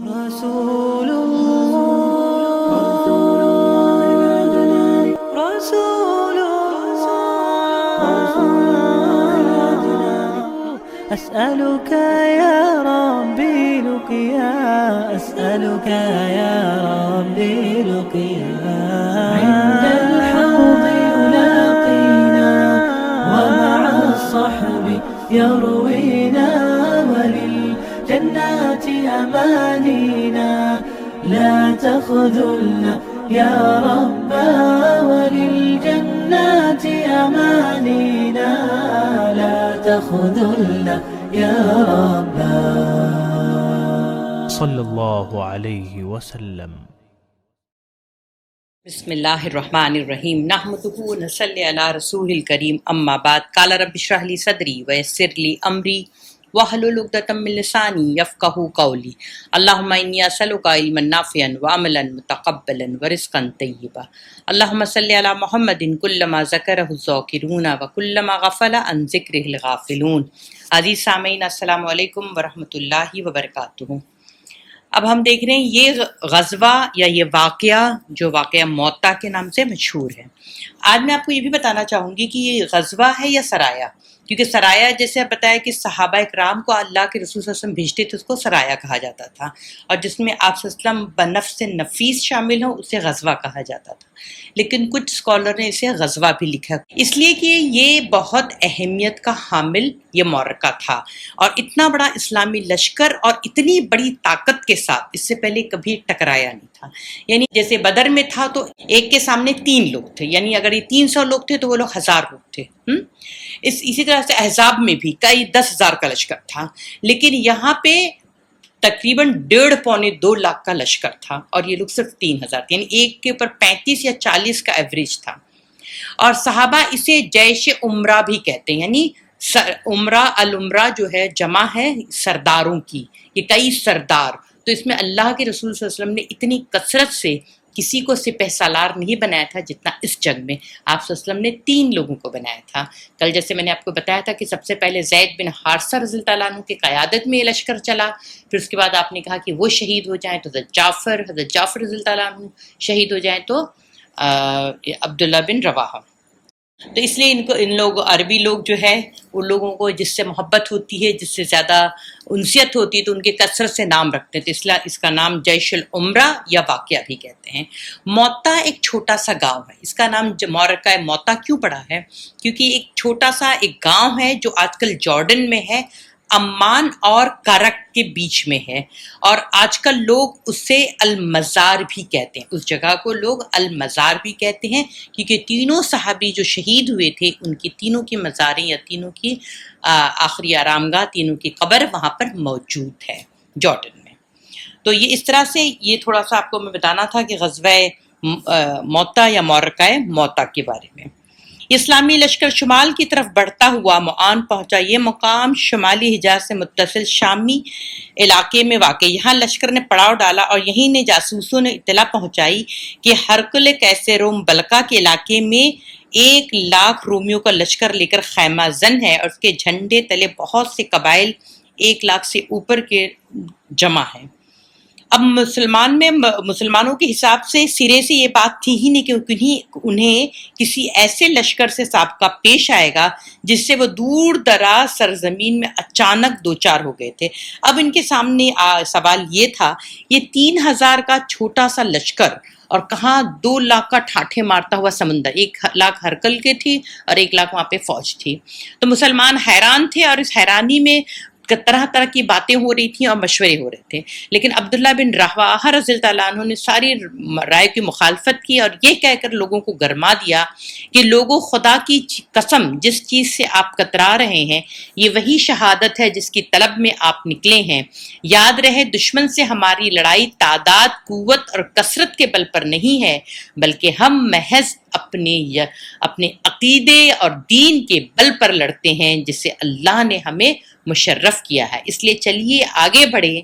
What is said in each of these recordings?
رسول الله رسول الله أسألك يا ربي لقيا أسألك يا ربي لقيا عند الحوض يلاقينا ومع الصحب يروينا وللجنات أمانينا لا تخذلنا يا رب وللجنات أمانينا لا تخذلنا يا رب صلی اللہ علیہ وسلم۔ بسم اللہ الرحمن الرحیم نحمدہ ونصلی علی رسول الکریم اما بعد قال رب اشرح لی صدری ویسر لی امری واحلل عقدۃ من لسانی یفقہوا قولی اللہم انی اسألک علما نافعا وعملا متقبلا ورزقا طیبا اللہم صلی علی محمد کلما ذکرہ الذاکرون وکلما غفل عن ذکرہ الغافلون۔ عزیز سامعین السلام علیکم ورحمۃ اللہ وبرکاتہ۔ اب ہم دیکھ رہے ہیں یہ غزوہ یا یہ واقعہ جو واقعہ موتا کے نام سے مشہور ہے۔ آج میں آپ کو یہ بھی بتانا چاہوں گی کہ یہ غزوہ ہے یا سرایا، کیونکہ سرایا جیسے آپ بتایا کہ صحابہ اکرام کو اللہ کے رسول صلی اللہ علیہ وسلم بھیجتے تھے اس کو سرایا کہا جاتا تھا، اور جس میں آپ صلی اللہ علیہ وسلم بنفس نفیس شامل ہوں اسے غزوہ کہا جاتا تھا، لیکن کچھ اسکالر نے اسے غزوہ بھی لکھا اس لیے کہ یہ بہت اہمیت کا حامل یہ معرکہ تھا، اور اتنا بڑا اسلامی لشکر اور اتنی بڑی طاقت کے ساتھ اس سے پہلے کبھی ٹکرایا نہیں تھا۔ یعنی جیسے بدر میں تھا تو ایک کے سامنے 3 لوگ تھے، یعنی اگر یہ 300 لوگ تھے تو وہ لوگ 1000 لوگ تھے۔ اسی طرح سے احزاب میں بھی کئی 10,000 کا لشکر تھا، لیکن یہاں پہ تقریباً 1.5-2 لاکھ کا لشکر تھا، اور یہ لوگ صرف 3,000 تھے، یعنی ایک کے اوپر 35 یا 40 کا ایوریج تھا۔ اور صحابہ اسے جیش عمرہ بھی کہتے ہیں، یعنی عمرہ العمرہ جو ہے جمع ہے سرداروں کی، یہ کئی سردار، تو اس میں اللہ کے رسول صلی اللہ علیہ وسلم نے اتنی کثرت سے کسی کو سپہ سالار نہیں بنایا تھا جتنا اس جنگ میں آپ صلی اللہ علیہ وسلم نے 3 لوگوں کو بنایا تھا۔ کل جیسے میں نے آپ کو بتایا تھا کہ سب سے پہلے زید بن حارثہ رضی اللہ عنہ کی قیادت میں یہ لشکر چلا، پھر اس کے بعد آپ نے کہا کہ وہ شہید ہو جائیں تو حضرت جعفر رضی اللہ عنہ شہید ہو جائیں تو عبداللہ بن رواحہ۔ تو اس لیے ان لوگ عربی لوگ جو ہے ان لوگوں کو جس سے محبت ہوتی ہے، جس سے زیادہ انسیت ہوتی ہے، تو ان کے کثرت سے نام رکھتے ہیں، تو اس لیے اس کا نام جیش العمرہ یا واقعہ بھی کہتے ہیں۔ موتا ایک چھوٹا سا گاؤں ہے، اس کا نام معرکہ موتا کیوں پڑا ہے؟ کیونکہ ایک چھوٹا سا ایک گاؤں ہے جو آج کل جارڈن میں ہے، عمان اور کرک کے بیچ میں ہے، اور آج کل لوگ اسے المزار بھی کہتے ہیں، اس جگہ کو لوگ المزار بھی کہتے ہیں، کیونکہ تینوں صحابی جو شہید ہوئے تھے ان کی تینوں کی مزاریں یا تینوں کی آخری آرام گاہ، تینوں کی قبر وہاں پر موجود ہے جارڈن میں۔ تو یہ اس طرح سے یہ تھوڑا سا آپ کو میں بتانا تھا کہ غزوہ موتا یا معرکہ موتا کے بارے میں۔ اسلامی لشکر شمال کی طرف بڑھتا ہوا معان پہنچا۔ یہ مقام شمالی حجاز سے متصل شامی علاقے میں واقع، یہاں لشکر نے پڑاؤ ڈالا اور یہیں نے جاسوسوں نے اطلاع پہنچائی کہ ہرقل کیسے روم بلقا کے علاقے میں 1,00,000 رومیوں کا لشکر لے کر خیمہ زن ہے، اور اس کے جھنڈے تلے بہت سے قبائل 1,00,000 سے اوپر کے جمع ہیں۔ اب مسلمانوں کے حساب سے سرے سے یہ بات تھی ہی نہیں کہ انہیں کسی ایسے لشکر سے سابقہ پیش آئے گا جس سے وہ دور دراز سرزمین میں اچانک دوچار ہو گئے تھے۔ اب ان کے سامنے سوال یہ تھا، یہ 3,000 کا چھوٹا سا لشکر اور کہاں 2,00,000 کا ٹھاٹھے مارتا ہوا سمندر، 1,00,000 ہرقل کے تھی اور 1,00,000 وہاں پہ فوج تھی۔ تو مسلمان حیران تھے، اور اس حیرانی میں طرح طرح کی باتیں ہو رہی تھیں اور مشورے ہو رہے تھے، لیکن عبداللہ بن رواحہ رضی اللہ عنہ نے ساری رائے کی مخالفت کی اور یہ کہہ کر لوگوں کو گرما دیا کہ لوگوں، خدا کی قسم جس چیز سے آپ کترا رہے ہیں یہ وہی شہادت ہے جس کی طلب میں آپ نکلے ہیں۔ یاد رہے دشمن سے ہماری لڑائی تعداد، قوت اور کثرت کے بل پر نہیں ہے، بلکہ ہم محض اپنے عقیدے اور دین کے بل پر لڑتے ہیں جسے اللہ نے ہمیں مشرف کیا ہے۔ اس لیے چلیے آگے بڑھیں،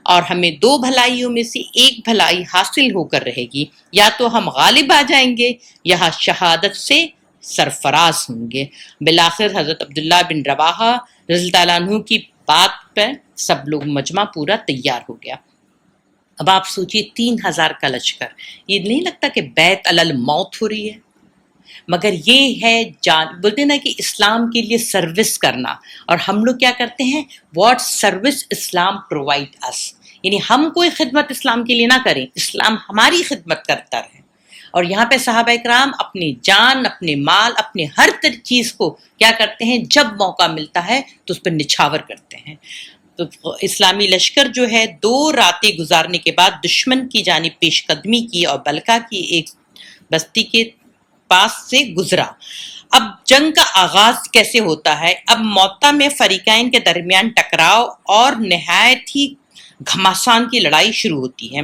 اور ہمیں 2 بھلائیوں میں سے ایک بھلائی حاصل ہو کر رہے گی، یا تو ہم غالب آ جائیں گے یا شہادت سے سرفراز ہوں گے۔ بالآخر حضرت عبداللہ بن رواحہ رضی اللہ عنہ کی بات پر سب لوگ مجمع پورا تیار ہو گیا۔ اب آپ سوچئے 3000 کا لشکر، یہ نہیں لگتا کہ بیت الموت ہو رہی ہے؟ مگر یہ ہے بولتے ہیں نا کہ اسلام کے لیے سروس کرنا، اور ہم لوگ کیا کرتے ہیں؟ واٹ سروس اسلام پرووائڈ اس، یعنی ہم کوئی خدمت اسلام کے لیے نہ کریں، اسلام ہماری خدمت کرتا رہے۔ اور یہاں پہ صحابہ اکرام اپنی جان، اپنے مال، اپنے ہر چیز کو کیا کرتے ہیں؟ جب موقع ملتا ہے تو اس پر نچھاور کرتے ہیں۔ تو اسلامی لشکر جو ہے 2 راتیں گزارنے کے بعد دشمن کی جانب پیش قدمی کی اور بلکہ کی ایک بستی کے پاس سے گزرا۔ اب جنگ کا آغاز کیسے ہوتا ہے؟ اب موتا میں فریقین کے درمیان ٹکراؤ اور نہایت ہی گھمسان کی لڑائی شروع ہوتی ہے،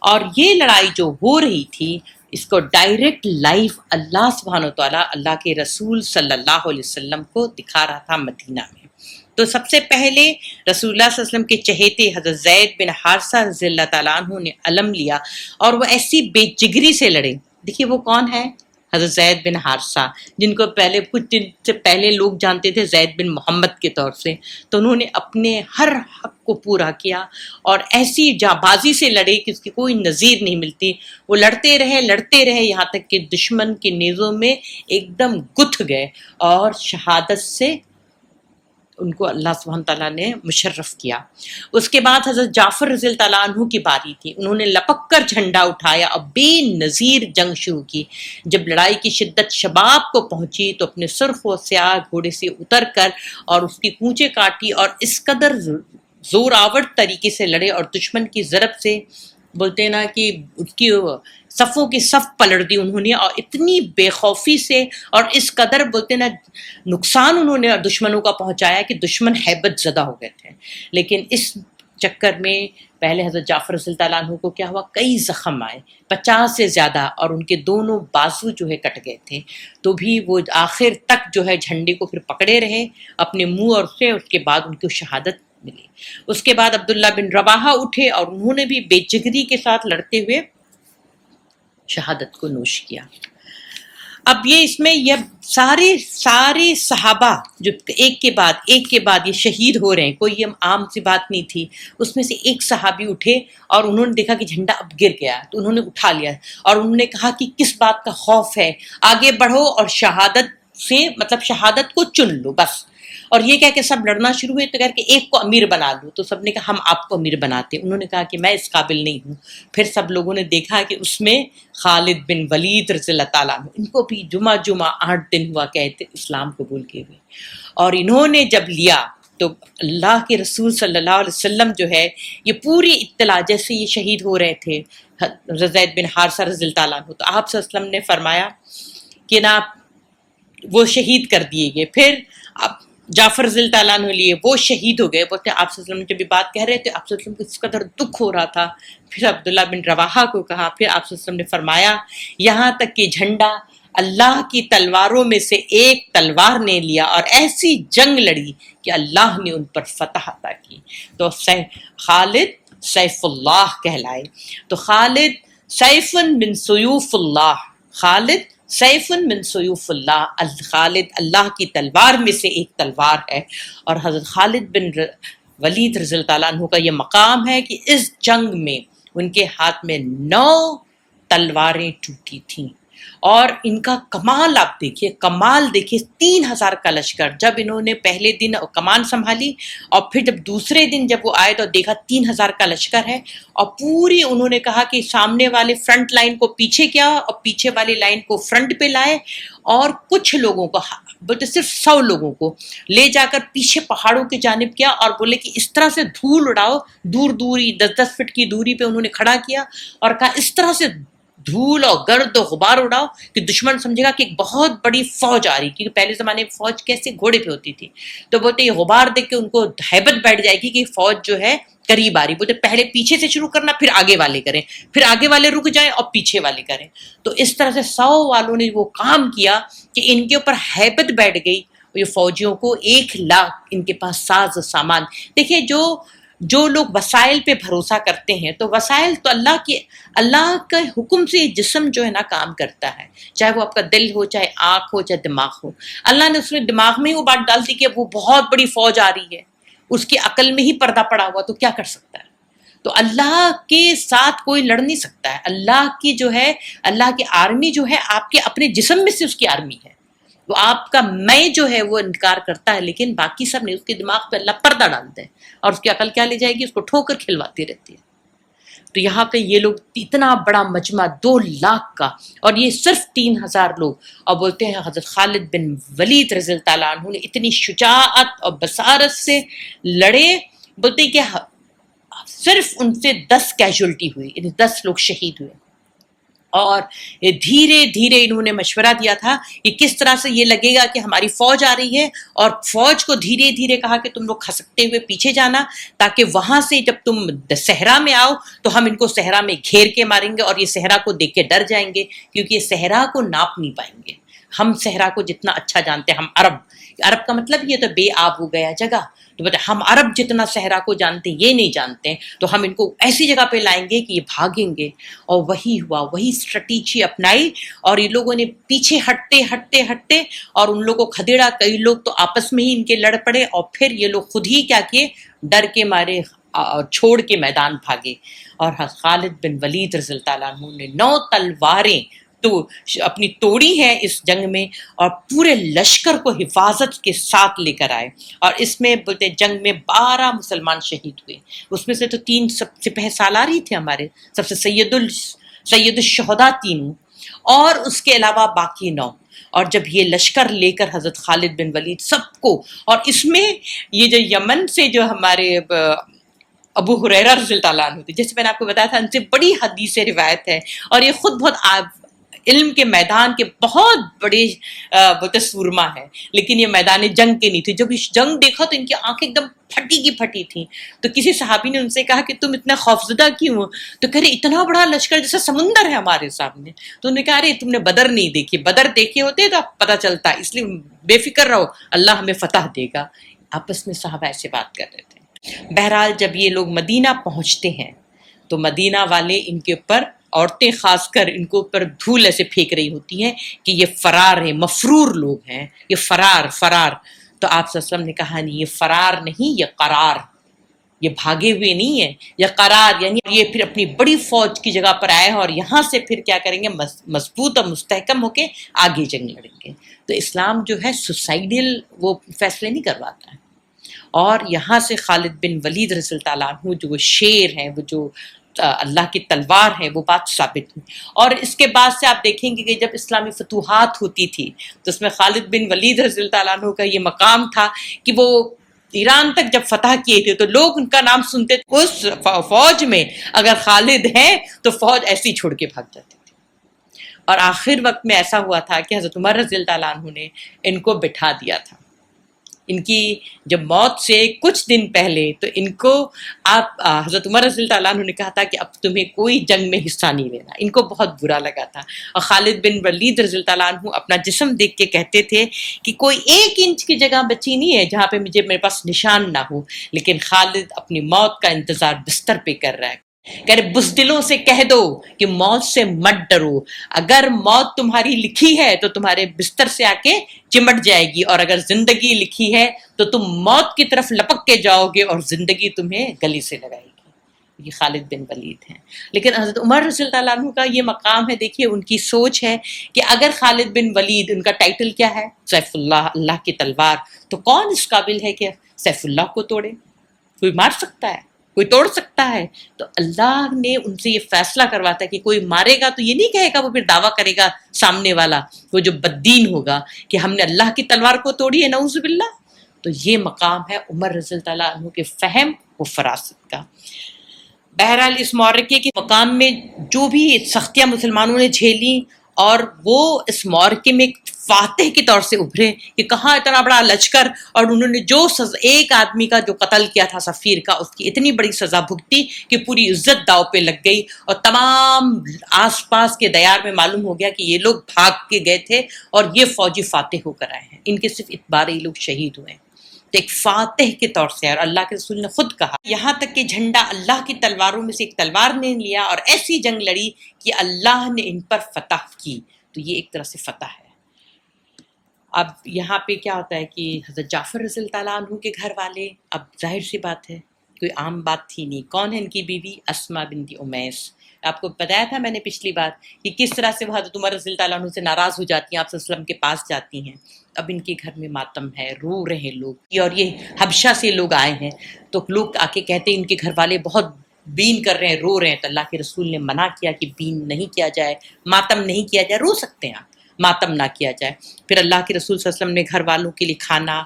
اور یہ لڑائی جو ہو رہی تھی اس کو ڈائریکٹ لائیو اللہ سبحانہ وتعالیٰ اللہ کے رسول صلی اللہ علیہ وسلم کو دکھا رہا تھا مدینہ میں۔ تو سب سے پہلے رسول اللہ صلی اللہ علیہ وسلم کے چہیتے حضرت زید بن حارثہ رضی اللہ تعالیٰ عنہ نے علم لیا، اور وہ ایسی بے جگری سے لڑے۔ دیکھیے وہ کون ہے؟ حضرت زید بن حارثہ، جن کو پہلے کچھ دن سے پہلے لوگ جانتے تھے زید بن محمد کے طور سے، تو انہوں نے اپنے ہر حق کو پورا کیا اور ایسی جانبازی سے لڑے کہ اس کی کوئی نظیر نہیں ملتی۔ وہ لڑتے رہے یہاں تک کہ دشمن کے نیزوں میں ایک دم گتھ گئے اور شہادت سے ان کو اللہ سبحانہ تعالیٰ نے مشرف کیا۔ اس کے بعد حضرت جعفر رضی اللہ تعالیٰ عنہ کی باری تھی، انہوں نے لپک کر جھنڈا اٹھایا اور بے نظیر جنگ شروع کی۔ جب لڑائی کی شدت شباب کو پہنچی تو اپنے سرخ و سیاہ گھوڑے سے اتر کر اور اس کی پونچھیں کاٹی اور اس قدر زور آور طریقے سے لڑے اور دشمن کی ضرب سے بولتے ہیں نا کہ اس کی صفوں کی صف پلٹ دی انہوں نے، اور اتنی بے خوفی سے اور اس قدر بولتے نا نقصان انہوں نے دشمنوں کا پہنچایا کہ دشمن ہیبت زدہ ہو گئے تھے۔ لیکن اس چکر میں پہلے حضرت جعفر رضی اللہ تعالیٰ عنہ کو کیا ہوا؟ کئی زخم آئے، 50 سے زیادہ، اور ان کے دونوں بازو جو ہے کٹ گئے تھے، تو بھی وہ آخر تک جو ہے جھنڈے کو پھر پکڑے رہے اپنے منہ اور سے، اس کے بعد ان کو شہادت ملی۔ اس کے بعد عبداللہ بن رواحہ اٹھے اور انہوں نے بھی بے جگری کے ساتھ لڑتے ہوئے شہادت کو نوش کیا۔ اب یہ اس میں یہ سارے صحابہ جو ایک کے بعد یہ شہید ہو رہے ہیں، کوئی یہ عام سی بات نہیں تھی۔ اس میں سے ایک صحابی اٹھے اور انہوں نے دیکھا کہ جھنڈا اب گر گیا، تو انہوں نے اٹھا لیا اور انہوں نے کہا کہ کس بات کا خوف ہے، آگے بڑھو اور شہادت سے مطلب شہادت کو چن لو بس۔ اور یہ کہہ کے سب لڑنا شروع ہوئے، تو کہہ کہ ایک کو امیر بنا لو، تو سب نے کہا ہم آپ کو امیر بناتے۔ انہوں نے کہا کہ میں اس قابل نہیں ہوں۔ پھر سب لوگوں نے دیکھا کہ اس میں خالد بن ولید رضی اللہ تعالیٰ عنہ، ان کو بھی جمعہ 8 دن ہوا کہتے اسلام قبول کیے ہوئے، اور انہوں نے جب لیا تو اللہ کے رسول صلی اللہ علیہ وسلم جو ہے یہ پوری اطلاع، جیسے یہ شہید ہو رہے تھے زید بن حارثہ رضی اللہ تعالیٰ عنہ، تو آپ صلی اللہ علیہ وسلم نے فرمایا کہ نا وہ شہید کر دیے گئے۔ پھر اب جعفر رضی اللہ تعالیٰ عنہ لیے وہ شہید ہو گئے۔ بولتے ہیں آپ صلی اللہ علیہ وسلم جب یہ بات کہہ رہے تھے، آپ صلی اللہ علیہ وسلم کو اس قدر دکھ ہو رہا تھا۔ پھر عبداللہ بن رواحہ کو کہا، پھر آپ صلی اللہ علیہ وسلم نے فرمایا یہاں تک کہ جھنڈا اللہ کی تلواروں میں سے ایک تلوار نے لیا اور ایسی جنگ لڑی کہ اللہ نے ان پر فتح عطا کی، تو خالد سیف اللہ کہلائے۔ تو خالد سیف من سیوف اللہ، خالد سیف من سیوف اللہ، خالد اللہ کی تلوار میں سے ایک تلوار ہے۔ اور حضرت خالد بن ولید رضی اللہ تعالیٰ عنہ کا یہ مقام ہے کہ اس جنگ میں ان کے ہاتھ میں 9 تلواریں ٹوٹی تھیں، اور ان کا کمال آپ دیکھیے، 3000 کا لشکر، جب انہوں نے پہلے دن کمان سنبھالی اور پھر جب دوسرے دن جب وہ آئے تو دیکھا 3000 کا لشکر ہے، اور پوری انہوں نے کہا کہ سامنے والے فرنٹ لائن کو پیچھے کیا اور پیچھے والی لائن کو فرنٹ پہ لائے، اور کچھ لوگوں کو بولتے صرف 100 لوگوں کو لے جا کر پیچھے پہاڑوں کی جانب کیا، اور بولے کہ اس طرح سے دھول اڑاؤ، دوری 10 فٹ کی دوری پہ انہوں نے کھڑا کیا اور کہا اس طرح سے دھول اور گرد و غبار اڑاؤ کہ دشمن سمجھے گا کہ ایک بہت بڑی فوج آ رہی، کیونکہ پہلے زمانے میں فوج کیسے گھوڑے پہ ہوتی تھی، تو بولتے یہ غبار دیکھ کے ان کو ہیبت بیٹھ جائے گی کہ فوج جو ہے قریب آ رہی۔ بولتے پہلے پیچھے سے شروع کرنا، پھر آگے والے کریں، پھر آگے والے رک جائیں اور پیچھے والے کریں۔ تو اس طرح سے 100 والوں نے وہ کام کیا کہ ان کے اوپر ہیبت بیٹھ گئی، یہ فوجیوں کو 1 لاکھ ان کے پاس ساز و سامان۔ دیکھیے جو لوگ وسائل پہ بھروسہ کرتے ہیں، تو وسائل تو اللہ کے حکم سے جسم جو ہے نا کام کرتا ہے، چاہے وہ آپ کا دل ہو، چاہے آنکھ ہو، چاہے دماغ ہو۔ اللہ نے اس میں دماغ میں ہی وہ بات ڈال دی کہ وہ بہت بڑی فوج آ رہی ہے، اس کی عقل میں ہی پردہ پڑا ہوا، تو کیا کر سکتا ہے؟ تو اللہ کے ساتھ کوئی لڑ نہیں سکتا ہے. اللہ کی جو ہے، اللہ کی آرمی جو ہے آپ کے اپنے جسم میں سے اس کی آرمی ہے. تو آپ کا میں جو ہے وہ انکار کرتا ہے، لیکن باقی سب نہیں. اس کے دماغ پہ اللہ پردہ ڈالتا ہے اور اس کی عقل کیا لے جائے گی؟ اس کو ٹھوکر کھلواتی رہتی ہے. تو یہاں پہ یہ لوگ اتنا بڑا مجمع 2 لاکھ کا، اور یہ صرف 3000 لوگ، اور بولتے ہیں حضرت خالد بن ولید رضی اللہ تعالیٰ عنہ نے اتنی شجاعت اور بصارت سے لڑے. بولتے ہیں کہ صرف ان سے 10 کیجولٹی ہوئی، یعنی 10 لوگ شہید ہوئے. اور دھیرے دھیرے انہوں نے مشورہ دیا تھا کہ کس طرح سے یہ لگے گا کہ ہماری فوج آ رہی ہے، اور فوج کو دھیرے دھیرے کہا کہ تم لوگ کھسکتے ہوئے پیچھے جانا، تاکہ وہاں سے جب تم صحرا میں آؤ تو ہم ان کو صحرا میں گھیر کے ماریں گے، اور یہ صحرا کو دیکھ کے ڈر جائیں گے، کیونکہ یہ صحرا کو ناپ نہیں پائیں گے. ہم صحرا کو جتنا اچھا جانتے ہیں، ہم عرب کا مطلب یہ تو بے آب ہو گیا جگہ. تو بتا ہم عرب جتنا صحرا کو جانتے ہیں یہ نہیں جانتے، تو ہم ان کو ایسی جگہ پہ لائیں گے کہ یہ بھاگیں گے. اور وہی ہوا، وہی اسٹریٹجی اپنائی، اور یہ لوگوں نے پیچھے ہٹتے ہٹتے ہٹتے اور ان لوگوں کو کھدیڑا. کئی لوگ تو آپس میں ہی ان کے لڑ پڑے، اور پھر یہ لوگ خود ہی کیا کیے، ڈر کے مارے چھوڑ کے میدان بھاگے. اور خالد بن ولید رضی اللہ تعالیٰ عنہ نے 9 تلواریں تو اپنی توڑی ہیں اس جنگ میں، اور پورے لشکر کو حفاظت کے ساتھ لے کر آئے. اور اس میں بولتے جنگ میں 12 مسلمان شہید ہوئے. اس میں سے تو 3 سپہ سالار ہی تھے ہمارے، سب سے سید الشہداء 3، اور اس کے علاوہ باقی 9. اور جب یہ لشکر لے کر حضرت خالد بن ولید سب کو، اور اس میں یہ جو یمن سے جو ہمارے ابو ہریرہ رضی اللہ تعالیٰ عنہ تھے، جیسے میں نے آپ کو بتایا تھا، ان سے بڑی حدیث روایت ہے، اور یہ خود بہت علم کے میدان کے بہت بڑے بولتے سورما ہے، لیکن یہ میدان جنگ کے نہیں تھے. جب اس جنگ دیکھا تو ان کی آنکھیں ایک دم پھٹی کی پھٹی تھیں. تو کسی صحابی نے ان سے کہا کہ تم اتنا خوفزدہ کیوں ہو؟ تو کہہ رہے اتنا بڑا لشکر جیسا سمندر ہے ہمارے سامنے. تو انہوں نے کہا ارے تم نے بدر نہیں دیکھی، بدر دیکھے ہوتے تو پتہ چلتا، اس لیے بے فکر رہو، اللہ ہمیں فتح دے گا. آپس میں صحابہ ایسے بات کر رہے تھے. بہرحال جب یہ لوگ مدینہ پہنچتے ہیں تو مدینہ والے ان کے اوپر، عورتیں خاص کر ان کو اوپر دھول ایسے پھینک رہی ہوتی ہیں کہ یہ فرار ہیں، مفرور لوگ ہیں، یہ فرار. تو آپ صلی اللہ علیہ وسلم نے کہا نہیں، یہ فرار نہیں، یہ قرار، یہ بھاگے ہوئے نہیں ہے، یہ قرار، یعنی یہ پھر اپنی بڑی فوج کی جگہ پر آئے ہیں، اور یہاں سے پھر کیا کریں گے، مضبوط اور مستحکم ہو کے آگے جنگ لڑیں گے. تو اسلام جو ہے سوسائڈل وہ فیصلے نہیں کرواتا ہے. اور یہاں سے خالد بن ولید رضی اللہ تعالیٰ عنہ جو وہ شیر ہیں، وہ جو اللہ کی تلوار ہے، وہ بات ثابت ہوئی. اور اس کے بعد سے آپ دیکھیں گے کہ جب اسلامی فتوحات ہوتی تھی تو اس میں خالد بن ولید رضی اللہ تعالیٰ عنہ کا یہ مقام تھا کہ وہ ایران تک جب فتح کیے تھے تو لوگ ان کا نام سنتے تھے، اس فوج میں اگر خالد ہیں تو فوج ایسی چھوڑ کے بھاگ جاتی تھی. اور آخر وقت میں ایسا ہوا تھا کہ حضرت عمر رضی اللہ تعالیٰ عنہ نے ان کو بٹھا دیا تھا. ان کی جب موت سے کچھ دن پہلے تو ان کو آپ حضرت عمر رضی اللہ تعالیٰ عنہ نے کہا تھا کہ اب تمہیں کوئی جنگ میں حصہ نہیں لینا. ان کو بہت برا لگا تھا. اور خالد بن ولید رضی اللہ تعالیٰ عنہ اپنا جسم دیکھ کے کہتے تھے کہ کوئی 1 انچ کی جگہ بچی نہیں ہے جہاں پہ میرے پاس نشان نہ ہو. لیکن خالد اپنی موت کا انتظار بستر پہ کر رہا ہے. کہہ رہے بزدلوں سے کہہ دو کہ موت سے مت ڈرو، اگر موت تمہاری لکھی ہے تو تمہارے بستر سے آ کے چمٹ جائے گی، اور اگر زندگی لکھی ہے تو تم موت کی طرف لپک کے جاؤ گے اور زندگی تمہیں گلی سے لگائے گی. یہ خالد بن ولید ہیں. لیکن حضرت عمر رضی اللہ عنہ کا یہ مقام ہے، دیکھیے ان کی سوچ ہے کہ اگر خالد بن ولید، ان کا ٹائٹل کیا ہے، سیف اللہ، اللہ کی تلوار، تو کون اس قابل ہے کہ سیف اللہ کو توڑے؟ کوئی مار سکتا ہے، کوئی توڑ سکتا ہے. تو اللہ نے ان سے یہ فیصلہ کرواتا ہے کہ کوئی مارے گا تو یہ نہیں کہے گا، وہ پھر دعویٰ کرے گا سامنے والا، وہ جو بددین ہوگا، کہ ہم نے اللہ کی تلوار کو توڑی ہے، نعوذ باللہ. تو یہ مقام ہے عمر رضی اللہ عنہ کے فہم و فراست کا. بہرحال اس معرکے کے مقام میں جو بھی سختیاں مسلمانوں نے جھیلی، اور وہ اس معرکے میں فاتح کے طور سے ابھرے کہ کہاں اتنا بڑا لشکر، اور انہوں نے جو ایک آدمی کا جو قتل کیا تھا سفیر کا، اس کی اتنی بڑی سزا بھگتی کہ پوری عزت داؤ پہ لگ گئی. اور تمام آس پاس کے دیار میں معلوم ہو گیا کہ یہ لوگ بھاگ کے گئے تھے اور یہ فوجی فاتح ہو کر آئے ہیں. ان کے صرف اتبار یہ لوگ شہید ہوئے ہیں. تو ایک فاتح کے طور سے، اور اللہ کے رسول نے خود کہا یہاں تک کہ جھنڈا اللہ کی تلواروں میں سے ایک تلوار نے لیا اور ایسی جنگ لڑی کہ اللہ نے ان پر فتح کی. تو یہ ایک طرح سے فتح ہے. اب یہاں پہ کیا ہوتا ہے کہ حضرت جعفر رضی اللہ تعالیٰ عنہ کے گھر والے، اب ظاہر سی بات ہے کوئی عام بات تھی نہیں. کون ہے ان کی بیوی؟ اسما بنت امیس. آپ کو بتایا تھا میں نے پچھلی بار کہ کس طرح سے وہ حضرت عمر رضی اللہ عنہ سے ناراض ہو جاتی ہیں، آپ صلی اللہ علیہ وسلم کے پاس جاتی ہیں. اب ان کے گھر میں ماتم ہے، رو رہے ہیں لوگ، اور یہ حبشہ سے لوگ آئے ہیں، تو لوگ آ کے کہتے ہیں ان کے گھر والے بہت بین کر رہے ہیں، رو رہے ہیں. تو اللہ کے رسول نے منع کیا کہ بین نہیں کیا جائے، ماتم نہیں کیا جائے. رو سکتے ہیں آپ، ماتم نہ کیا جائے. پھر اللہ کے رسول صلی اللہ علیہ وسلم نے گھر والوں کے لیے کھانا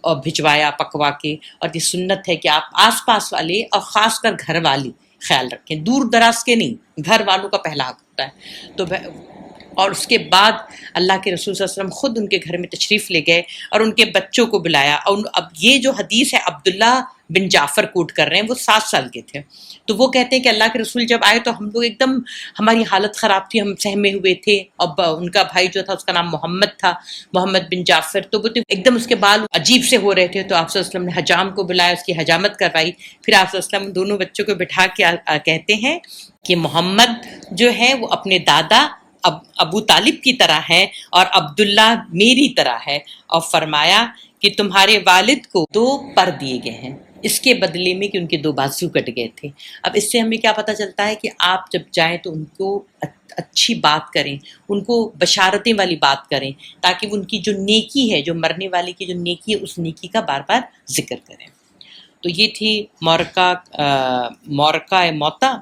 اور بھجوایا پکوا کے. اور یہ سنت ہے کہ آپ آس پاس والے اور خاص کر گھر والے خیال رکھیں، دور دراز کے نہیں، گھر والوں کا پہلا حق ہوتا ہے. تو اور اس کے بعد اللہ کے رسول صلی اللہ علیہ وسلم خود ان کے گھر میں تشریف لے گئے اور ان کے بچوں کو بلایا. اور اب یہ جو حدیث ہے عبداللہ بن جعفر کوٹ کر رہے ہیں، وہ 7 سال کے تھے. تو وہ کہتے ہیں کہ اللہ کے رسول جب آئے تو ہم لوگ ایک دم، ہماری حالت خراب تھی، ہم سہمے ہوئے تھے. اور ان کا بھائی جو تھا اس کا نام محمد تھا، محمد بن جعفر. تو وہ ایک دم اس کے بال عجیب سے ہو رہے تھے. تو آپ صلی اللہ علیہ وسلم نے حجام کو بلایا، اس کی حجامت کروائی. پھر آپ صلی اللہ علیہ وسلم دونوں بچوں کو بٹھا کے کہتے ہیں کہ محمد جو ہے وہ اپنے دادا ابو طالب کی طرح ہے اور عبداللہ میری طرح ہے. اور فرمایا کہ تمہارے والد کو 2 پر دیے گئے ہیں اس کے بدلے میں کہ ان کے 2 بازو کٹ گئے تھے. اب اس سے ہمیں کیا پتہ چلتا ہے کہ آپ جب جائیں تو ان کو اچھی بات کریں، ان کو بشارتیں والی بات کریں، تاکہ وہ ان کی جو نیکی ہے، جو مرنے والے کی جو نیکی ہے، اس نیکی کا بار بار ذکر کریں. تو یہ تھی مورکہ موتا.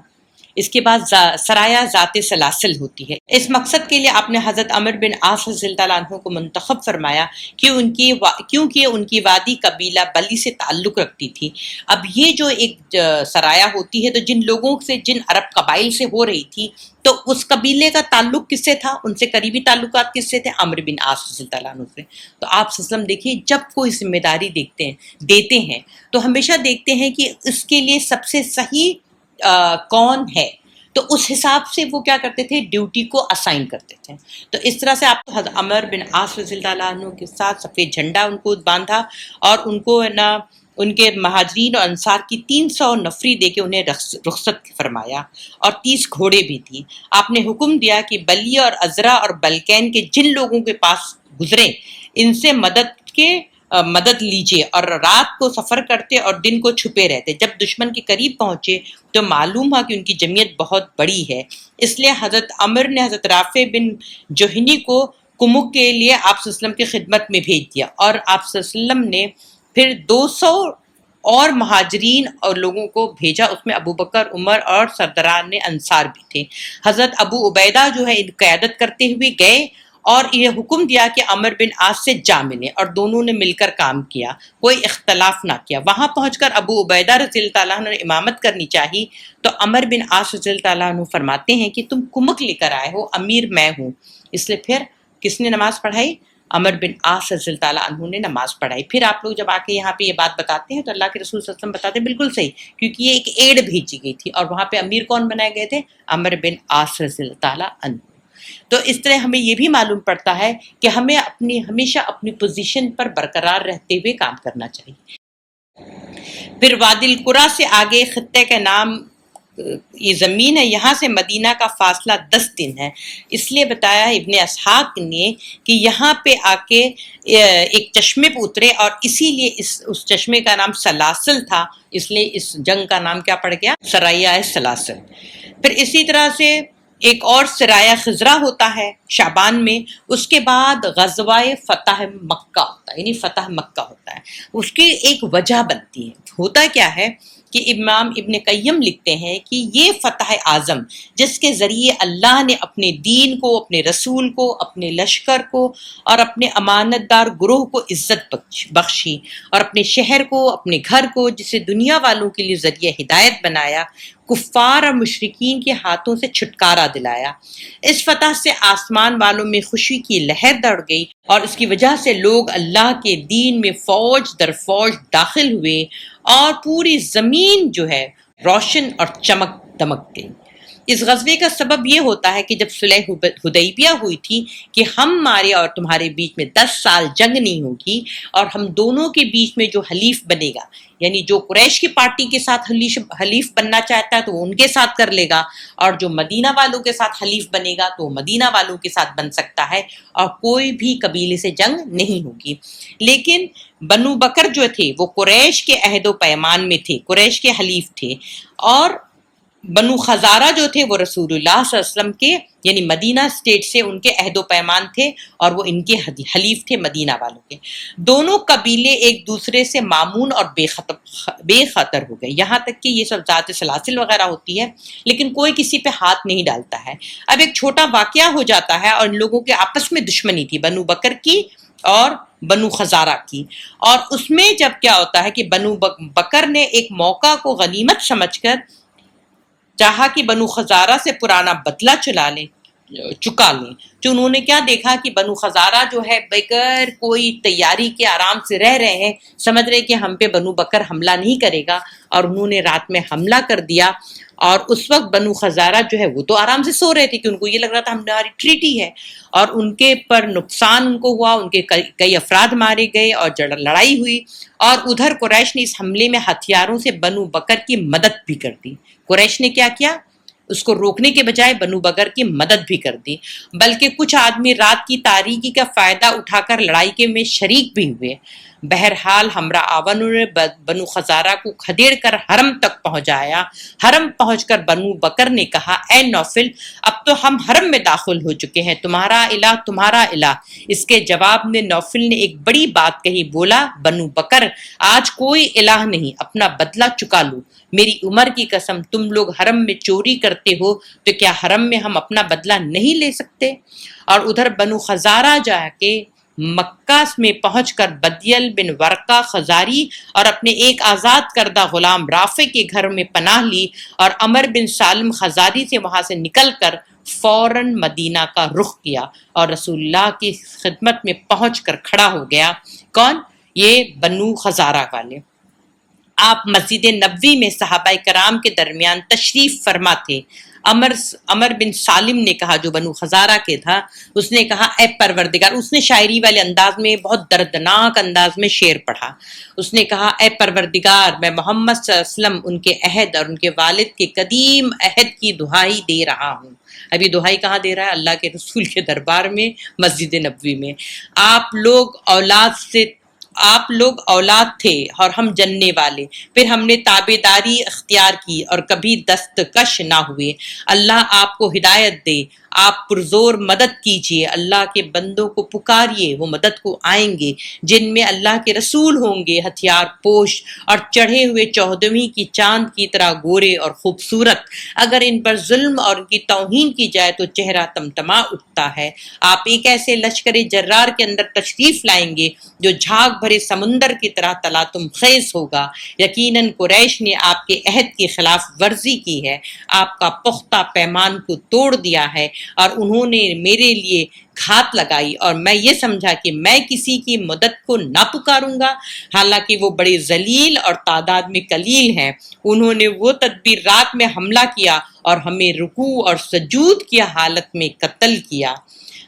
اس کے بعد سرایا ذات سلاسل ہوتی ہے. اس مقصد کے لیے آپ نے حضرت عمر بن عاص رضی اللہ عنہ کو منتخب فرمایا کیونکہ ان کی وادی قبیلہ بلی سے تعلق رکھتی تھی. اب یہ جو ایک سرایا ہوتی ہے تو جن لوگوں سے، جن عرب قبائل سے ہو رہی تھی، تو اس قبیلے کا تعلق کس سے تھا؟ ان سے قریبی تعلقات کس سے تھے؟ عمر بن عاص رضی اللہ عنہ سے. تو آپ صلی اللہ علیہ وسلم دیکھیے، جب کوئی ذمہ داری دیتے ہیں تو ہمیشہ دیکھتے ہیں کہ اس کے لیے سب سے صحیح کون ہے. تو اس حساب سے وہ کیا کرتے تھے؟ ڈیوٹی کو اسائن کرتے تھے. تو اس طرح سے آپ حضرت عمر بن عاص رضی اللہ عنہ کے ساتھ سفید جھنڈا ان کو باندھا، اور ان کو ان کے مہاجرین اور انصار کی 300 نفری دے کے انہیں رخصت فرمایا، اور 30 گھوڑے بھی تھی. آپ نے حکم دیا کہ بلی اور عذرا اور بلکین کے جن لوگوں کے پاس گزرے ان سے مدد لیجیے، اور رات کو سفر کرتے اور دن کو چھپے رہتے. جب دشمن کے قریب پہنچے تو معلوم ہوا کہ ان کی جمعیت بہت بڑی ہے. اس لیے حضرت عمر نے حضرت رافع بن جوہنی کو کمک کے لیے آپ صلی اللہ علیہ وسلم کی خدمت میں بھیج دیا، اور آپ صلی اللہ علیہ وسلم نے پھر 200 اور مہاجرین اور لوگوں کو بھیجا. اس میں ابو بکر، عمر اور سرداران انصار بھی تھے. حضرت ابو عبیدہ جو ہے ان قیادت کرتے ہوئے گئے اور یہ حکم دیا کہ عمر بن عاص سے جا ملیں، اور دونوں نے مل کر کام کیا، کوئی اختلاف نہ کیا. وہاں پہنچ کر ابو عبیدہ رضی اللہ عنہ نے امامت کرنی چاہی تو عمر بن عاص رضی اللہ عنہ فرماتے ہیں کہ تم کمک لے کر آئے ہو، امیر میں ہوں. اس لیے پھر کس نے نماز پڑھائی؟ عمر بن عاص رضی اللہ عنہ نے نماز پڑھائی. پھر آپ لوگ جب آ کے یہاں پہ یہ بات بتاتے ہیں تو اللہ کے رسول صلی اللہ علیہ وسلم بتاتے ہیں بالکل صحیح، کیونکہ یہ ایک ایڈ بھیجی گئی تھی، اور وہاں پہ امیر کون بنائے گئے تھے؟ عمر بن عاص رضی اللہ عنہ. تو اس طرح ہمیں یہ بھی معلوم پڑتا ہے کہ ہمیں ہمیشہ اپنی پوزیشن پر برقرار رہتے ہوئے کام کرنا چاہیے. پھر وادی القریٰ سے آگے خطے کا نام یہ زمین ہے، یہاں سے مدینہ کا فاصلہ 10 دن ہے. اس لیے بتایا ابن اسحاق نے کہ یہاں پہ آ کے ایک چشمے پہ اترے، اور اسی لیے اس چشمے کا نام سلاسل تھا، اس لیے اس جنگ کا نام کیا پڑ گیا؟ سرایہ سلاسل. پھر اسی طرح سے ایک اور سرایہ خزرہ ہوتا ہے شعبان میں. اس کے بعد غزوہ فتح مکہ ہوتا ہے، یعنی فتح مکہ ہوتا ہے. اس کی ایک وجہ بنتی ہے. ہوتا کیا ہے کہ امام ابن قیم لکھتے ہیں کہ یہ فتح اعظم جس کے ذریعے اللہ نے اپنے دین کو، اپنے رسول کو، اپنے لشکر کو اور اپنے امانت دار گروہ کو عزت بخشی، اور اپنے شہر کو، اپنے گھر کو، جسے دنیا والوں کے لیے ذریعہ ہدایت بنایا، کفار اور مشرکین کے ہاتھوں سے چھٹکارا دلایا. اس فتح سے آسمان والوں میں خوشی کی لہر دوڑ گئی، اور اس کی وجہ سے لوگ اللہ کے دین میں فوج در فوج داخل ہوئے، اور پوری زمین جو ہے روشن اور دمک گئی۔ اس غزوے کا سبب یہ ہوتا ہے کہ جب صلح حدیبیہ ہوئی تھی کہ ہمارے اور تمہارے بیچ میں 10 سال جنگ نہیں ہوگی، اور ہم دونوں کے بیچ میں جو حلیف بنے گا، یعنی جو قریش کی پارٹی کے ساتھ حلیف بننا چاہتا ہے تو وہ ان کے ساتھ کر لے گا، اور جو مدینہ والوں کے ساتھ حلیف بنے گا تو وہ مدینہ والوں کے ساتھ بن سکتا ہے، اور کوئی بھی قبیلے سے جنگ نہیں ہوگی۔ لیکن بنو بکر جو تھے وہ قریش کے عہد و پیمان میں تھے، قریش کے حلیف تھے، اور بنو خزارہ جو تھے وہ رسول اللہ صلی اللہ علیہ وسلم کے یعنی مدینہ اسٹیٹ سے ان کے عہد و پیمان تھے، اور وہ ان کے حلیف تھے مدینہ والوں کے۔ دونوں قبیلے ایک دوسرے سے مامون اور بے خطر ہو گئے، یہاں تک کہ یہ سب ذات سلاسل وغیرہ ہوتی ہے لیکن کوئی کسی پہ ہاتھ نہیں ڈالتا ہے۔ اب ایک چھوٹا واقعہ ہو جاتا ہے اور ان لوگوں کے آپس میں دشمنی تھی، بنو بکر کی اور بنو خزارہ کی، اور اس میں جب کیا ہوتا ہے کہ بنو بکر نے ایک موقع کو غنیمت سمجھ کر چاہا کہ بنو خزارہ سے پرانا بدلہ چکا لیں۔ جو انہوں نے کیا دیکھا کہ بنو خزارہ جو ہے بغیر کوئی تیاری کے آرام سے رہ رہے ہیں، سمجھ رہے کہ ہم پہ بنو بکر حملہ نہیں کرے گا، اور انہوں نے رات میں حملہ کر دیا۔ اور اس وقت بنو خزارہ جو ہے وہ تو آرام سے سو رہے تھے کہ ان کو یہ لگ رہا تھا ہماری ٹریٹی ہے، اور ان کے پر نقصان ان کو ہوا، ان کے کئی افراد مارے گئے اور لڑائی ہوئی، اور ادھر قریش نے اس حملے میں ہتھیاروں سے بنو بکر کی مدد بھی کر دی۔ قریش نے کیا کیا؟ اس کو روکنے کے بجائے بنو بکر کی مدد بھی کر دی، بلکہ کچھ آدمی رات کی تاریکی کا فائدہ اٹھا کر لڑائی کے میں شریک بھی ہوئے۔ بہرحال ہمراہ آونوں نے بنو خزارہ کو کھدیڑ کر حرم تک پہنچایا۔ حرم پہنچ کر بنو بکر نے کہا، اے نوفل، اب تو ہم حرم میں داخل ہو چکے ہیں، تمہارا الہ تمہارا الہ۔ اس کے جواب میں نوفل نے ایک بڑی بات کہی، بولا، بنو بکر، آج کوئی الہ نہیں، اپنا بدلہ چکا لو۔ میری عمر کی قسم، تم لوگ حرم میں چوری کرتے ہو تو کیا حرم میں ہم اپنا بدلہ نہیں لے سکتے؟ اور ادھر بنو خزارہ جا کے مکہ میں پہنچ کر بدیل بن ورقہ خزاری اور اپنے ایک آزاد کردہ غلام رافع کے گھر میں پناہ لی، اور عمر بن سالم خزاری سے وہاں سے نکل کر فوراً مدینہ کا رخ کیا اور رسول اللہ کی خدمت میں پہنچ کر کھڑا ہو گیا۔ کون؟ یہ بنو خزارہ والے۔ آپ مسجد نبوی میں صحابہ کرام کے درمیان تشریف فرما تھے۔ عمر بن سالم نے کہا، جو بنو خزارہ کے تھا، اس نے کہا، اے پروردگار، اس نے شاعری والے انداز میں بہت دردناک انداز میں شعر پڑھا۔ اس نے کہا، اے پروردگار، میں محمد صلی اللہ علیہ وسلم، ان کے عہد اور ان کے والد کے قدیم عہد کی دہائی دے رہا ہوں۔ ابھی دہائی کہاں دے رہا ہے؟ اللہ کے رسول کے دربار میں، مسجد نبوی میں۔ آپ لوگ اولاد تھے اور ہم جننے والے، پھر ہم نے تابعداری اختیار کی اور کبھی دستکش نہ ہوئے۔ اللہ آپ کو ہدایت دے، آپ پرزور مدد کیجئے، اللہ کے بندوں کو پکاریے، وہ مدد کو آئیں گے، جن میں اللہ کے رسول ہوں گے، ہتھیار پوش اور چڑھے ہوئے 14ویں کی چاند کی طرح گورے اور خوبصورت۔ اگر ان پر ظلم اور ان کی توہین کی جائے تو چہرہ تمتما اٹھتا ہے۔ آپ ایک ایسے لشکر جرار کے اندر تشریف لائیں گے جو جھاگ بھرے سمندر کی طرح تلاطم خیز ہوگا۔ یقیناً قریش نے آپ کے عہد کی خلاف ورزی کی ہے، آپ کا پختہ پیمان کو توڑ دیا ہے، اور انہوں نے میرے لیے گھات لگائی، اور میں یہ سمجھا کہ میں کسی کی مدد کو نہ پکاروں گا، حالانکہ وہ بڑے ذلیل اور تعداد میں قلیل ہیں۔ انہوں نے وہ تدبیر رات میں حملہ کیا اور ہمیں رکوع اور سجود کی حالت میں قتل کیا۔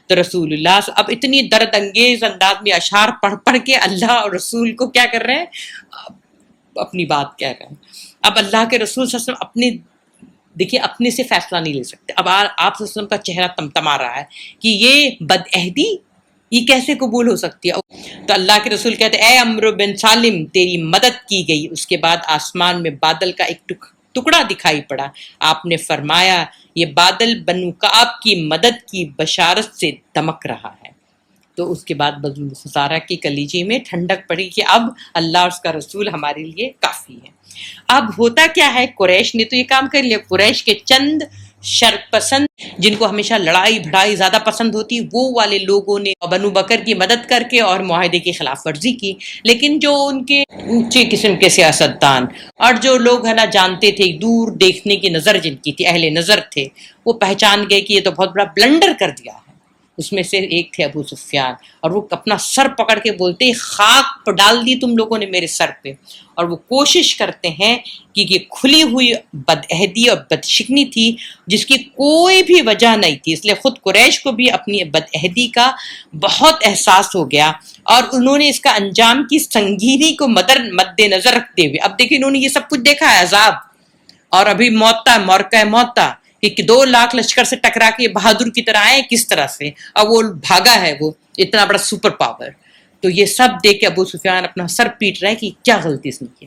تو رسول اللہ اب اتنی درد انگیز انداز میں اشعار پڑھ پڑھ کے اللہ اور رسول کو کیا کر رہے ہیں؟ اپنی بات کہہ رہے ہیں۔ اب اللہ کے رسول صلی اللہ علیہ وسلم دیکھیے اپنے سے فیصلہ نہیں لے سکتے۔ اب آپ صلی اللہ علیہ وسلم کا چہرہ تمتما رہا ہے کہ یہ بدعہدی یہ کیسے قبول ہو سکتی ہے؟ تو اللہ کے رسول کہتے ہیں، اے عمرو بن سالم، تیری مدد کی گئی۔ اس کے بعد آسمان میں بادل کا ایک ٹکڑا دکھائی پڑا۔ آپ نے فرمایا، یہ بادل بنو کعب کی مدد کی بشارت سے دمک رہا ہے۔ تو اس کے بعد بنو خزارہ کی کلیجے میں ٹھنڈک پڑی کہ اب اللہ اور اس کا رسول ہمارے لیے کافی ہے۔ اب ہوتا کیا ہے، قریش نے تو یہ کام کر لیا۔ قریش کے چند شرک پسند جن کو ہمیشہ لڑائی بھڑائی زیادہ پسند ہوتی، وہ والے لوگوں نے بنو بکر کی مدد کر کے اور معاہدے کی خلاف ورزی کی۔ لیکن جو ان کے اونچے قسم کے سیاستدان اور جو لوگ ہے نا جانتے تھے، دور دیکھنے کی نظر جن کی تھی، اہل نظر تھے، وہ پہچان گئے کہ یہ تو بہت بڑا بلنڈر کر دیا ہے، اس میں سے ایک تھے ابو سفیان، اور وہ اپنا سر پکڑ کے بولتے ہیں خاک پر ڈال دی تم لوگوں نے میرے سر پہ، اور وہ کوشش کرتے ہیں کہ یہ کھلی ہوئی بدعہدی اور بدشکنی تھی جس کی کوئی بھی وجہ نہیں تھی، اس لیے خود قریش کو بھی اپنی بدعہدی کا بہت احساس ہو گیا، اور انہوں نے اس کا انجام کی سنگینی کو مد نظر رکھتے ہوئے، اب دیکھیں انہوں نے یہ سب کچھ دیکھا ہے، عذاب، اور ابھی موتا مورکہ موتا کہ 2 لاکھ لشکر سے ٹکرا کے بہادر کی طرح آئے کس طرح سے، اب وہ بھاگا ہے، وہ اتنا بڑا سپر پاور، تو یہ سب دیکھ کے ابو سفیان اپنا سر پیٹ رہا ہے کہ کیا غلطی اس نے کی۔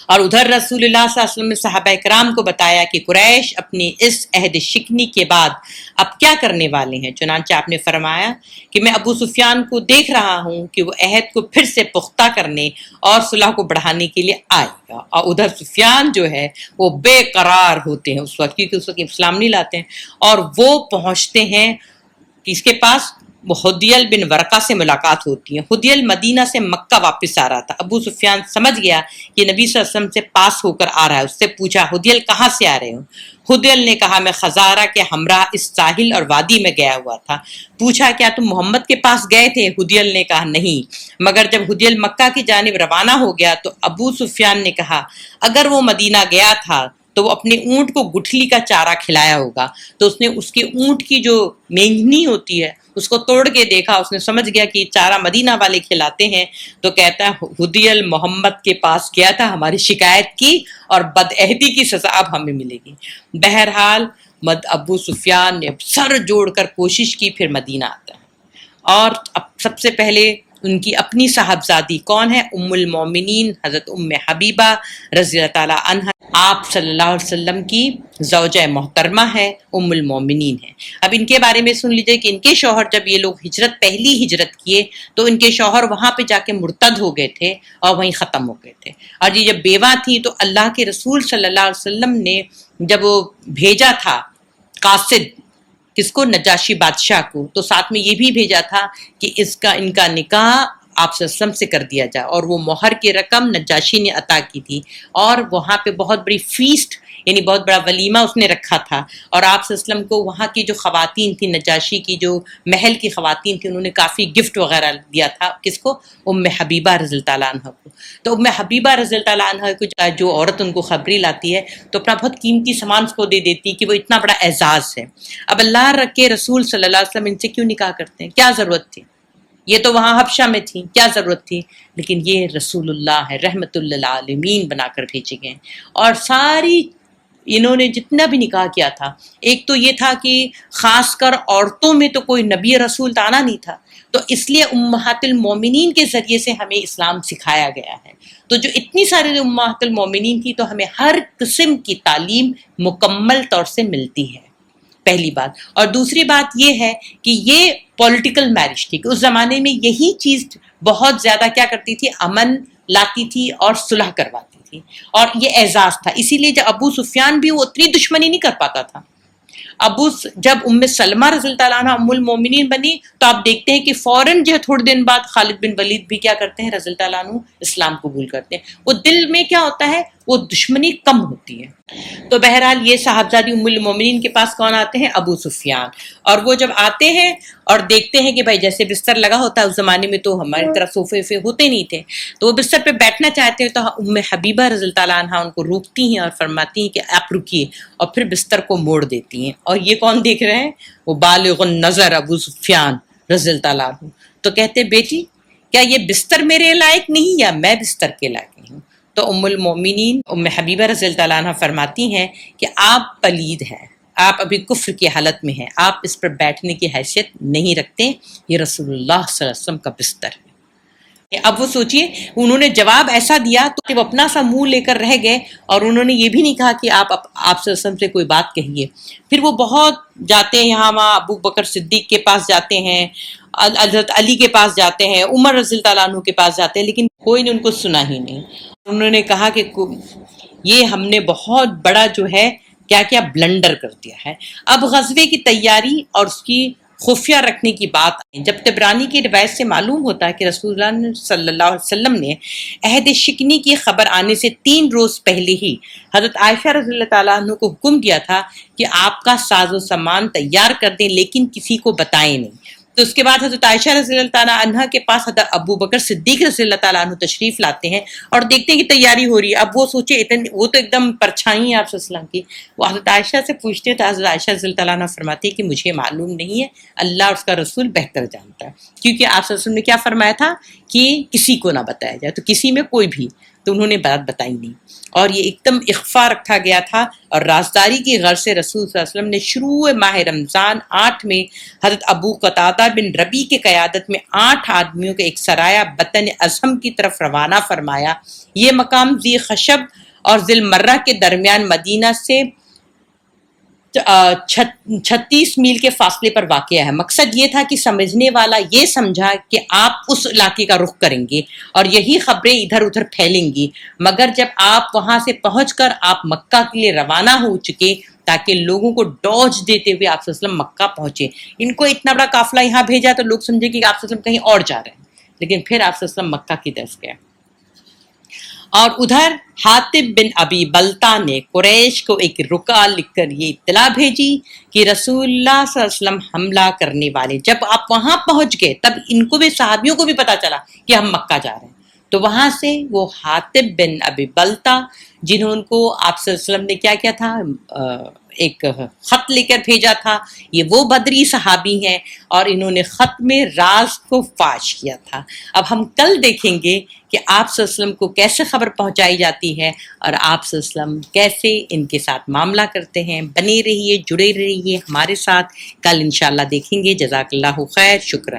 اور ادھر رسول اللہ صلی اللہ علیہ وسلم نے صحابہ کرام کو بتایا کہ قریش اپنی اس عہد شکنی کے بعد اب کیا کرنے والے ہیں، چنانچہ آپ نے فرمایا کہ میں ابو سفیان کو دیکھ رہا ہوں کہ وہ عہد کو پھر سے پختہ کرنے اور صلح کو بڑھانے کے لیے آئے گا، اور ادھر سفیان جو ہے وہ بے قرار ہوتے ہیں اس وقت، کیونکہ اس وقت اسلام نہیں لاتے ہیں، اور وہ پہنچتے ہیں اس کے پاس، وہ حدیل بن ورقہ سے ملاقات ہوتی ہے۔ حدیل مدینہ سے مکہ واپس آ رہا تھا، ابو سفیان سمجھ گیا کہ نبی صلی اللہ علیہ وسلم سے پاس ہو کر آ رہا ہے، اس سے پوچھا حدیل کہاں سے آ رہے ہو؟ حدیل نے کہا میں خزارہ کے ہمراہ اس ساحل اور وادی میں گیا ہوا تھا۔ پوچھا کیا تم محمد کے پاس گئے تھے؟ حدیل نے کہا نہیں، مگر جب حدیل مکہ کی جانب روانہ ہو گیا تو ابو سفیان نے کہا اگر وہ مدینہ گیا تھا تو وہ اپنے اونٹ کو گٹھلی کا چارہ کھلایا ہوگا، تو اس نے اس کے اونٹ کی جو مینگنی ہوتی ہے اس کو توڑ کے دیکھا، اس نے سمجھ گیا کہ چارہ مدینہ والے کھلاتے ہیں، تو کہتا ہے حدیل محمد کے پاس گیا تھا، ہماری شکایت کی اور بدعہدی کی سزا اب ہمیں ملے گی۔ بہرحال ابو سفیان نے سر جوڑ کر کوشش کی، پھر مدینہ آتا ہے، اور اب سب سے پہلے ان کی اپنی صاحبزادی کون ہے؟ ام المومنین حضرت ام حبیبہ رضی اللہ تعالیٰ عنہ، آپ صلی اللہ علیہ وسلم کی زوجہ محترمہ ہے، ام المومنین ہے۔ اب ان کے بارے میں سن لیجئے کہ ان کے شوہر جب یہ لوگ پہلی ہجرت کیے تو ان کے شوہر وہاں پہ جا کے مرتد ہو گئے تھے اور وہیں ختم ہو گئے تھے، اور یہ جب بیوہ تھی تو اللہ کے رسول صلی اللہ علیہ وسلم نے جب وہ بھیجا تھا قاصد، کس کو؟ نجاشی بادشاہ کو، تو ساتھ میں یہ بھی بھیجا تھا کہ ان کا نکاح آپ صلی اللہ علیہ وسلم سے کر دیا جائے، اور وہ مہر کی رقم نجاشی نے عطا کی تھی، اور وہاں پہ بہت بڑی فیسٹ یعنی بہت بڑا ولیمہ اس نے رکھا تھا، اور آپ صلی اللہ علیہ وسلم کو وہاں کی جو خواتین تھیں، نجاشی کی جو محل کی خواتین تھیں، انہوں نے کافی گفٹ وغیرہ دیا تھا، کس کو؟ ام حبیبہ رضی اللہ تعالیٰ عنہ کو۔ تو ام حبیبہ رضی اللہ تعالیٰ عنہ کو جو عورت ان کو خبری لاتی ہے تو اپنا بہت قیمتی سامان اس کو دے دیتی کہ وہ اتنا بڑا اعزاز ہے۔ اب اللہ کے رسول صلی اللہ علیہ وسلم ان سے کیوں نکاح کرتے ہیں؟ کیا ضرورت تھی؟ یہ تو وہاں حبشہ میں تھی، کیا ضرورت تھی؟ لیکن یہ رسول اللہ ہے، رحمت للعالمین بنا کر بھیجے گئے، اور ساری انہوں نے جتنا بھی نکاح کیا تھا، ایک تو یہ تھا کہ خاص کر عورتوں میں تو کوئی نبی رسول آنا نہیں تھا، تو اس لیے امہات المومنین کے ذریعے سے ہمیں اسلام سکھایا گیا ہے، تو جو اتنی ساری امہات المومنین تھی تو ہمیں ہر قسم کی تعلیم مکمل طور سے ملتی ہے، پہلی بات۔ اور دوسری بات یہ ہے کہ یہ پولیٹیکل میرج تھی، کہ اس زمانے میں یہی چیز بہت زیادہ کیا کرتی تھی، امن لاتی تھی اور صلح کرواتی تھی، اور یہ اعزاز تھا۔ اسی لیے جب ابو سفیان بھی وہ اتنی دشمنی نہیں کر پاتا تھا، جب ام سلمہ رضی اللہ تعالیٰ عنہ ام المومنین بنی تو آپ دیکھتے ہیں کہ فوراً جو ہے تھوڑے دن بعد خالد بن ولید بھی کیا کرتے ہیں، رضی اللہ تعالیٰ عنہ اسلام قبول کرتے ہیں۔ وہ دل میں کیا ہوتا ہے، وہ دشمنی کم ہوتی ہے۔ تو بہرحال یہ صاحبزادی ام المومنین کے پاس کون آتے ہیں؟ ابو سفیان، اور وہ جب آتے ہیں اور دیکھتے ہیں کہ بھائی جیسے بستر لگا ہوتا ہے، اس زمانے میں تو ہماری طرح صوفے ہوتے نہیں تھے، تو وہ بستر پہ بیٹھنا چاہتے ہیں تو ام حبیبہ رضی اللہ تعالیٰ عنہ ان کو روکتی ہیں اور فرماتی ہیں کہ آپ رکیے، اور پھر بستر کو موڑ دیتی ہیں، اور یہ کون دیکھ رہے ہیں؟ وہ بالغ النظر ابو سفیان رضی اللہ تعالیٰ عنہ۔ تو کہتے ہیں بیٹی کیا یہ بستر میرے لائق نہیں یا میں بستر کے لائق نہیں ہوں؟ تو ام المومنین ام حبیبہ رضی اللہ تعالیٰ عنہ فرماتی ہیں کہ آپ پلید ہیں، آپ ابھی کفر کی حالت میں ہیں، آپ اس پر بیٹھنے کی حیثیت نہیں رکھتے، یہ رسول اللہ صلی اللہ علیہ وسلم کا بستر ہے۔ اب وہ سوچئے انہوں نے جواب ایسا دیا تو وہ اپنا سا منہ لے کر رہ گئے، اور انہوں نے یہ بھی نہیں کہا کہ آپ صلی اللہ علیہ وسلم سے کوئی بات کہیے۔ پھر وہ بہت جاتے ہیں یہاں وہاں، ابو بکر صدیق کے پاس جاتے ہیں، حضرت علی کے پاس جاتے ہیں، عمر رضی اللہ عنہ کے پاس جاتے ہیں، لیکن کوئی نے ان کو سنا ہی نہیں۔ انہوں نے کہا کہ یہ ہم نے بہت بڑا جو ہے کیا بلنڈر کر دیا ہے۔ اب غزوے کی تیاری اور اس کی خفیہ رکھنے کی بات آئی، جب طبرانی کی روایت سے معلوم ہوتا ہے کہ رسول اللہ صلی اللہ علیہ وسلم نے عہد شکنی کی خبر آنے سے 3 روز پہلے ہی حضرت عائشہ رضی اللہ تعالیٰ عنہ کو حکم دیا تھا کہ آپ کا ساز و سامان تیار کر دیں لیکن کسی کو بتائیں نہیں، تو اس کے بعد حضرت عائشہ رضی اللہ تعالیٰ عنہ کے پاس حضرت ابو بکر صدیق رضی اللہ تعالیٰ عنہ تشریف لاتے ہیں اور دیکھتے ہیں کہ تیاری ہو رہی ہے۔ اب وہ سوچے وہ تو ایک دم پرچھائی ہیں آپ صلی اللہ علیہ وسلم کی، وہ حضرت عائشہ سے پوچھتے ہیں تو حضرت عائشہ رضی اللہ تعالیٰ عنہ فرماتی ہے کہ مجھے معلوم نہیں ہے، اللہ اور اس کا رسول بہتر جانتا ہے، کیونکہ آپ صلی اللہ علیہ وسلم نے کیا فرمایا تھا کہ کسی کو نہ بتایا جائے، تو کسی میں کوئی بھی، تو انہوں نے بات بتائی نہیں، اور یہ ایک دم اخفا رکھا گیا تھا، اور رازداری کی غرض سے رسول صلی اللہ علیہ وسلم نے شروع ماہ رمضان 8 میں حضرت ابو قتادہ بن ربی کے قیادت میں 8 آدمیوں کے ایک سرایہ بطن ازہم کی طرف روانہ فرمایا۔ یہ مقام ذی خشب اور ذی المرہ کے درمیان مدینہ سے 36 میل کے فاصلے پر واقع ہے۔ مقصد یہ تھا کہ سمجھنے والا یہ سمجھا کہ آپ اس علاقے کا رخ کریں گے اور یہی خبریں ادھر ادھر پھیلیں گی، مگر جب آپ وہاں سے پہنچ کر آپ مکہ کے لیے روانہ ہو چکے تاکہ لوگوں کو ڈوج دیتے ہوئے آپ صلی اللہ علیہ وسلم مکہ پہنچے۔ ان کو اتنا بڑا قافلہ یہاں بھیجا تو لوگ سمجھے کہ آپ صلی اللہ علیہ وسلم کہیں اور جا رہے ہیں، لیکن پھر آپ صلی اللہ علیہ وسلم مکہ کی طرف گئے۔ اور ادھر حاطب بن ابی بلتا نے قریش کو ایک رکا لکھ کر یہ اطلاع بھیجی کہ رسول اللہ صلی اللہ علیہ وسلم حملہ کرنے والے۔ جب آپ وہاں پہنچ گئے تب ان کو بھی، صحابیوں کو بھی پتا چلا کہ ہم مکہ جا رہے ہیں، تو وہاں سے وہ حاطب بن ابی بلتا جنہوں کو آپ صلی اللہ علیہ وسلم نے کیا کیا تھا، ایک خط لے کر بھیجا تھا، یہ وہ بدری صحابی ہیں اور انہوں نے خط میں راز کو فاش کیا تھا۔ اب ہم کل دیکھیں گے کہ آپ صلی اللہ علیہ وسلم کو کیسے خبر پہنچائی جاتی ہے اور آپ صلی اللہ علیہ وسلم کیسے ان کے ساتھ معاملہ کرتے ہیں۔ بنے رہیے، جڑے رہیے ہمارے ساتھ، کل انشاءاللہ دیکھیں گے۔ جزاک اللہ خیر، شکرا۔